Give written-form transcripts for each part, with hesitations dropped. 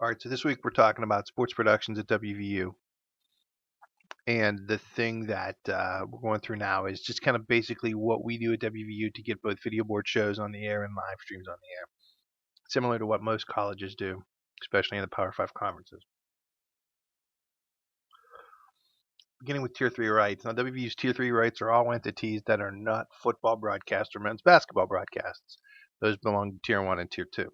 All right, so this week we're talking about sports productions at WVU. And the thing that we're going through now is just kind of basically what we do at WVU to get both video board shows on the air and live streams on the air, similar to what most colleges do, especially in the Power 5 conferences. Beginning with Tier 3 rights. Now, WVU's Tier 3 rights are all entities that are not football broadcasts or men's basketball broadcasts. Those belong to Tier 1 and Tier 2.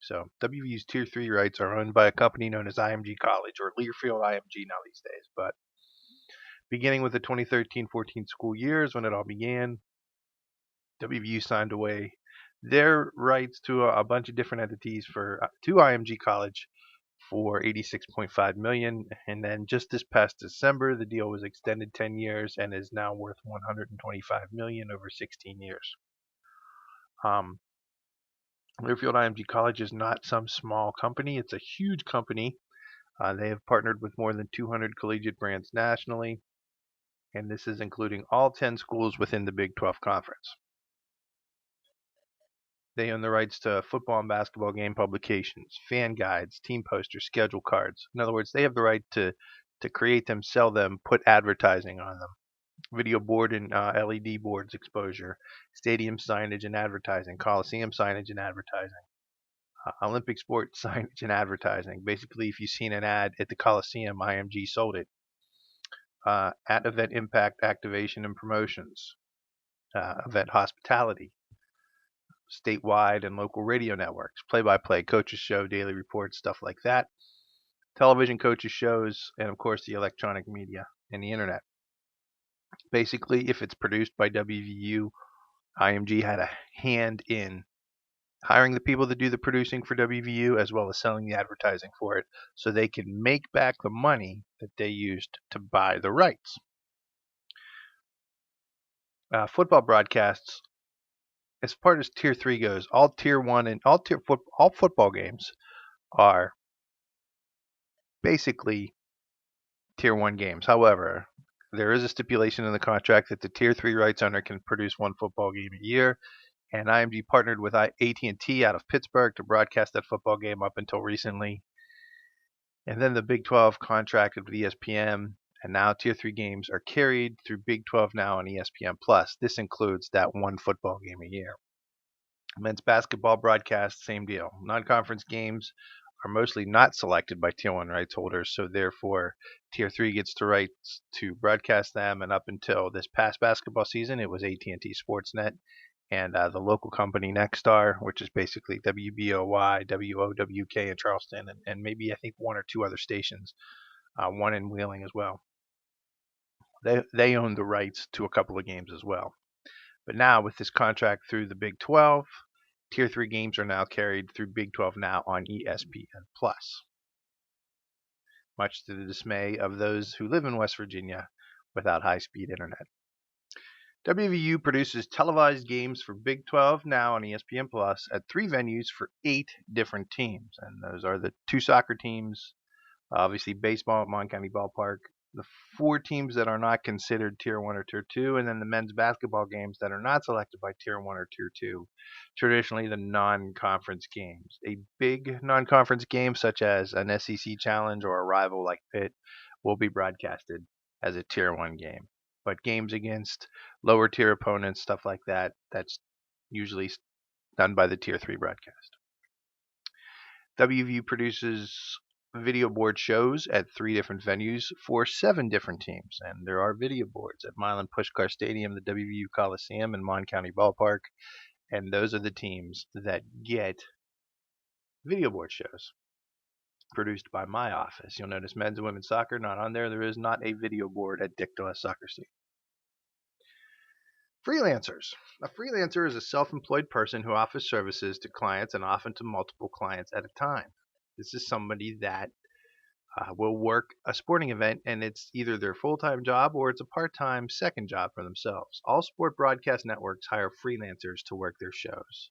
So WVU's Tier 3 rights are owned by a company known as IMG College, or Learfield IMG now these days. But beginning with the 2013-14 school years when it all began, WVU signed away their rights to a bunch of different entities to IMG College for $86.5 million, and then just this past December, the deal was extended 10 years and is now worth $125 million over 16 years. Learfield IMG College is not some small company; it's a huge company. They have partnered with more than 200 collegiate brands nationally, and this is including all 10 schools within the Big 12 Conference. They own the rights to football and basketball game publications, fan guides, team posters, schedule cards. In other words, they have the right to create them, sell them, put advertising on them. Video board and LED boards exposure, stadium signage and advertising, Coliseum signage and advertising, Olympic sports signage and advertising. Basically, if you've seen an ad at the Coliseum, IMG sold it. At event impact, activation, and promotions, event hospitality, statewide and local radio networks, play-by-play, coaches show, daily reports, stuff like that, television coaches shows, and of course the electronic media and the internet. Basically, if it's produced by WVU, IMG had a hand in hiring the people to do the producing for WVU as well as selling the advertising for it so they can make back the money that they used to buy the rights. Football broadcasts, as far as Tier 3 goes, all Tier 1 and all football games are basically Tier 1 games. However, there is a stipulation in the contract that the Tier 3 rights owner can produce one football game a year, and IMG partnered with AT&T out of Pittsburgh to broadcast that football game up until recently. And then the Big 12 contracted with ESPN, and now Tier 3 games are carried through Big 12 Now and ESPN+. This includes that one football game a year. Men's basketball broadcast, same deal. Non-conference games are mostly not selected by Tier 1 rights holders, so therefore Tier 3 gets the rights to broadcast them, and up until this past basketball season, it was AT&T Sportsnet and the local company Nexstar, which is basically WBOY, WOWK in Charleston, and maybe I think one or two other stations, one in Wheeling as well. They own the rights to a couple of games as well. But now with this contract through the Big 12, Tier 3 games are now carried through Big 12 Now on ESPN+, much to the dismay of those who live in West Virginia without high-speed internet. WVU produces televised games for Big 12 Now on ESPN+ at 3 venues for 8 different teams, and those are the 2 soccer teams, obviously baseball at Mon County Ballpark, the 4 teams that are not considered Tier 1 or Tier 2, and then the men's basketball games that are not selected by Tier 1 or Tier 2, traditionally the non-conference games. A big non-conference game such as an SEC challenge or a rival like Pitt will be broadcasted as a Tier 1 game. But games against lower tier opponents, stuff like that, that's usually done by the Tier 3 broadcast. WVU produces video board shows at 3 different venues for 7 different teams, and there are video boards at Milan Puskar Stadium, the WVU Coliseum, and Mon County Ballpark, and those are the teams that get video board shows produced by my office. You'll notice men's and women's soccer not on there. There is not a video board at Dick Dawes Soccer Stadium. Freelancers. A freelancer is a self-employed person who offers services to clients and often to multiple clients at a time. This is somebody that will work a sporting event, and it's either their full-time job or it's a part-time second job for themselves. All sport broadcast networks hire freelancers to work their shows.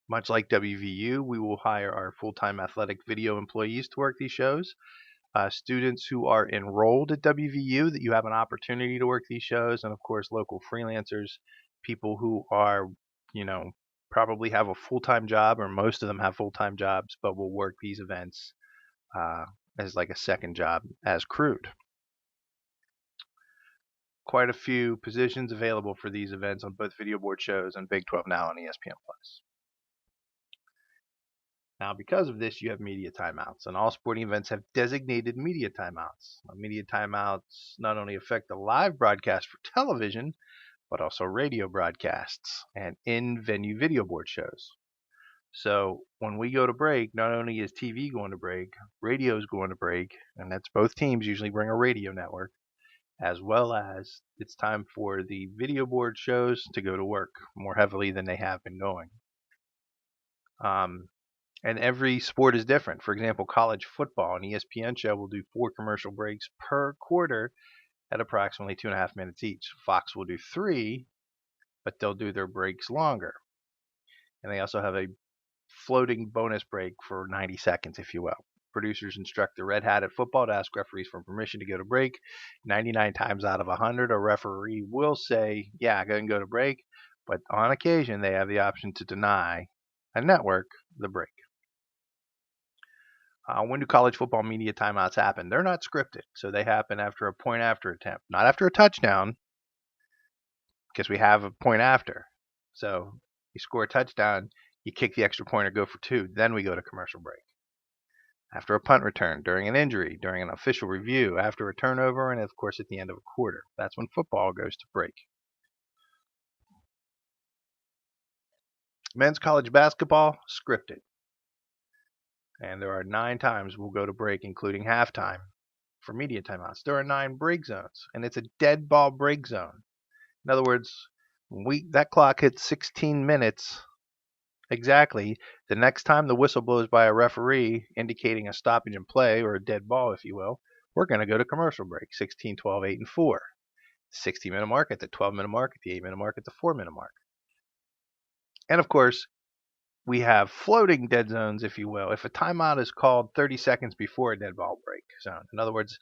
Much like WVU, we will hire our full-time athletic video employees to work these shows. Students who are enrolled at WVU, that you have an opportunity to work these shows, and of course local freelancers, people who are, probably have a full-time job, or most of them have full-time jobs, but will work these events uh, as like a second job as crewed. Quite a few positions available for these events on both video board shows and Big 12 Now on ESPN+. Now, because of this, you have media timeouts, and all sporting events have designated media timeouts. Media timeouts not only affect the live broadcast for television, but also radio broadcasts and in-venue video board shows. So when we go to break, not only is TV going to break, radio is going to break, and that's both teams usually bring a radio network, as well as it's time for the video board shows to go to work more heavily than they have been going. And every sport is different. For example, college football, an ESPN show will do 4 commercial breaks per quarter at approximately 2.5 minutes each. Fox will do 3, but they'll do their breaks longer. And they also have a floating bonus break for 90 seconds, if you will. Producers instruct the red hat at football to ask referees for permission to go to break. 99 times out of 100, a referee will say, yeah, go and go to break. But on occasion, they have the option to deny a network the break. When do college football media timeouts happen? They're not scripted, so they happen after a point after attempt, not after a touchdown, because we have a point after. So you score a touchdown, you kick the extra point or go for 2, then we go to commercial break. After a punt return, during an injury, during an official review, after a turnover, and of course at the end of a quarter. That's when football goes to break. Men's college basketball, scripted. And there are 9 times we'll go to break, including halftime, for media timeouts. There are 9 break zones, and it's a dead ball break zone. In other words, that clock hits 16 minutes exactly. The next time the whistle blows by a referee indicating a stoppage in play, or a dead ball, if you will, we're going to go to commercial break. 16, 12, 8, and 4. 60-minute mark at the 12-minute mark, at the 8-minute mark, at the 4-minute mark. And of course, we have floating dead zones, if you will. If a timeout is called 30 seconds before a dead ball break zone, in other words,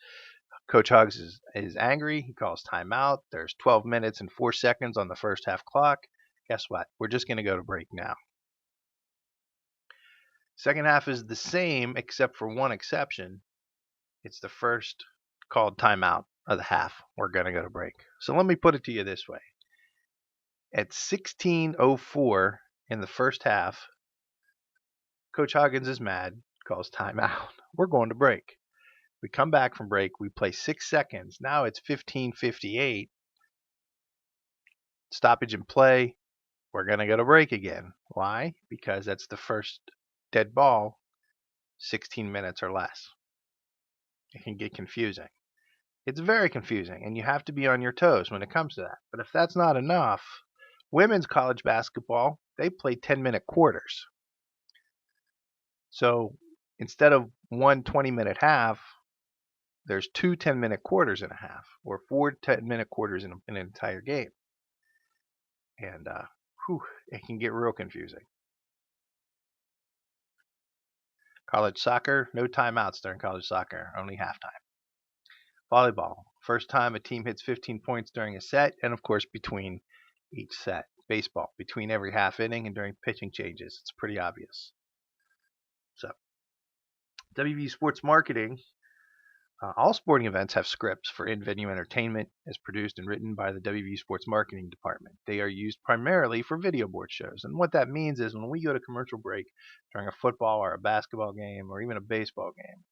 Coach Hugs is angry, he calls timeout. There's 12 minutes and 4 seconds on the first half clock. Guess what? We're just going to go to break now. Second half is the same except for one exception. It's the first called timeout of the half. We're going to go to break. So let me put it to you this way. At 16:04 in the first half, Coach Hoggins is mad, calls timeout. We're going to break. We come back from break. We play 6 seconds. Now it's 15:58. Stoppage in play. We're going to go to break again. Why? Because that's the first dead ball, 16 minutes or less. It can get confusing. It's very confusing, and you have to be on your toes when it comes to that. But if that's not enough, women's college basketball, they play 10-minute quarters. So instead of one 20-minute half, there's 2 10-minute quarters in a half, or 4 10-minute quarters in an entire game. And it can get real confusing. College soccer, no timeouts during college soccer, only halftime. Volleyball, first time a team hits 15 points during a set, and of course between each set. Baseball, between every half inning and during pitching changes. It's pretty obvious. So, WVU Sports Marketing, all sporting events have scripts for in-venue entertainment as produced and written by the WVU Sports Marketing Department. They are used primarily for video board shows. And what that means is when we go to commercial break during a football or a basketball game or even a baseball game,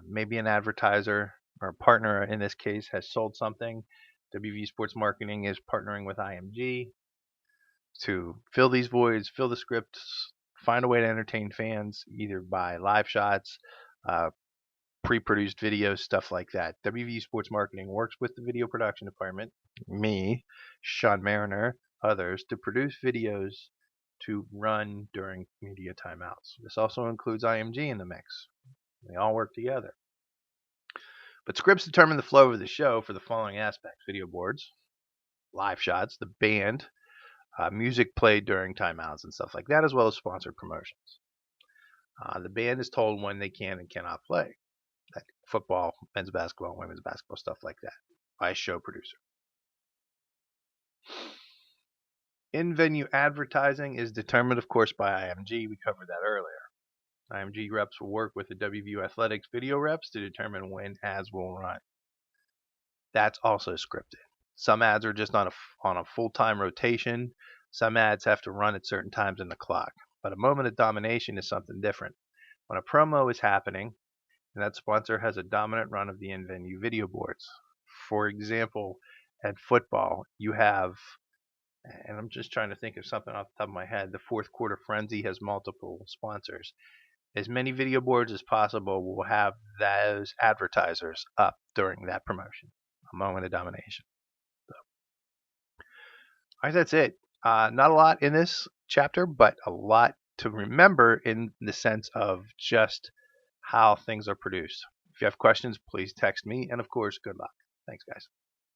maybe an advertiser or a partner in this case has sold something. WVU Sports Marketing is partnering with IMG to fill these voids, fill the scripts, find a way to entertain fans either by live shots, pre-produced videos, stuff like that. WVU Sports Marketing works with the video production department, me, Sean Mariner, others, to produce videos to run during media timeouts. This also includes IMG in the mix. They all work together. But scripts determine the flow of the show for the following aspects: video boards, live shots, the band, music played during timeouts and stuff like that, as well as sponsored promotions. The band is told when they can and cannot play. Like football, men's basketball, women's basketball, stuff like that, by a show producer. In-venue advertising is determined, of course, by IMG. We covered that earlier. IMG reps will work with the WVU Athletics video reps to determine when ads will run. That's also scripted. Some ads are just on a full-time rotation. Some ads have to run at certain times in the clock. But a moment of domination is something different. When a promo is happening, and that sponsor has a dominant run of the in-venue video boards. For example, at football, you have, and I'm just trying to think of something off the top of my head, the fourth quarter frenzy has multiple sponsors. As many video boards as possible will have those advertisers up during that promotion, a moment of domination. So, all right, that's it. Not a lot in this chapter, but a lot to remember in the sense of just how things are produced. If you have questions, please text me. And of course, good luck. Thanks, guys.